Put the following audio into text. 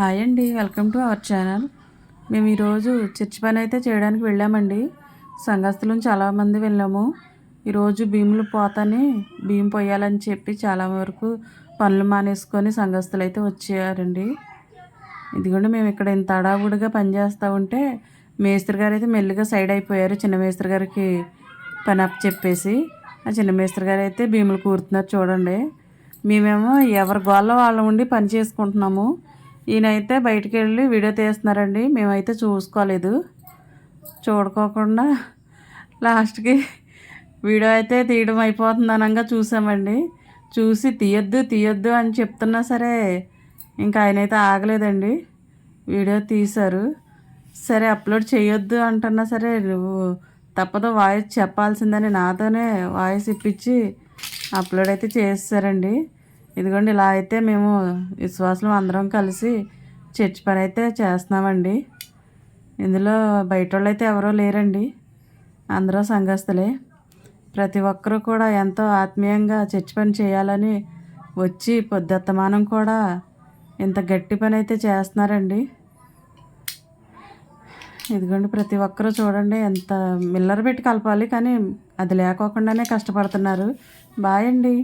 Hi అండి, welcome to our channel. మేము ఈరోజు చర్చి పని అయితే చేయడానికి వెళ్ళామండి. సంఘస్థులం చాలామంది వెళ్ళాము. ఈరోజు భీములు పోతని బియ్యం పోయాలని చెప్పి చాలా వరకు పనులు మానేసుకొని సంఘస్థులు అయితే వచ్చారండి. ఇదిగోండి, మేము ఇక్కడ ఇంత అడావుడిగా పనిచేస్తూ ఉంటే మేస్త్రి గారు అయితే మెల్లిగా సైడ్ అయిపోయారు. చిన్న మేస్త్రి గారికి పని అప్ చెప్పేసి ఆ చిన్న మేస్త్రి గారు అయితే భీములు కూరుతున్నారు చూడండి. మేమేమో ఎవరి గోళ్ళ వాళ్ళ ఉండి పని చేసుకుంటున్నాము. ఈయనైతే బయటికి వెళ్ళి వీడియో తీస్తున్నారండి. మేమైతే చూసుకోలేదు. చూడుకోకుండా లాస్ట్కి వీడియో అయితే తీయడం అయిపోతుంది అనగా చూసామండి. చూసి తీయొద్దు తీయొద్దు అని చెప్తున్నా సరే ఇంకా ఆయనైతే ఆగలేదండి. వీడియో తీశారు. సరే అప్లోడ్ చేయొద్దు అంటున్నా సరే నువ్వు తప్పదు వాయిస్ చెప్పాల్సిందని నాతోనే వాయిస్ ఇప్పించి అప్లోడ్ అయితే చేస్తారండి. ఇదిగోండి, ఇలా అయితే మేము విశ్వాసులు అందరం కలిసి చర్చ్ పని అయితే చేస్తున్నామండి. ఇందులో బయట వాళ్ళు అయితే ఎవరో లేరండి, అందరూ సంఘస్థులే. ప్రతి ఒక్కరూ కూడా ఎంతో ఆత్మీయంగా చర్చ్ పని చేయాలని వచ్చి పొద్దుత్తమానం కూడా ఇంత గట్టి పని అయితే చేస్తున్నారండి. ఇదిగోండి, ప్రతి ఒక్కరూ చూడండి ఎంత మిల్లర్ పెట్టి కలపాలి, కానీ అది లేకోకుండానే కష్టపడుతున్నారు. బాయ్ అండి.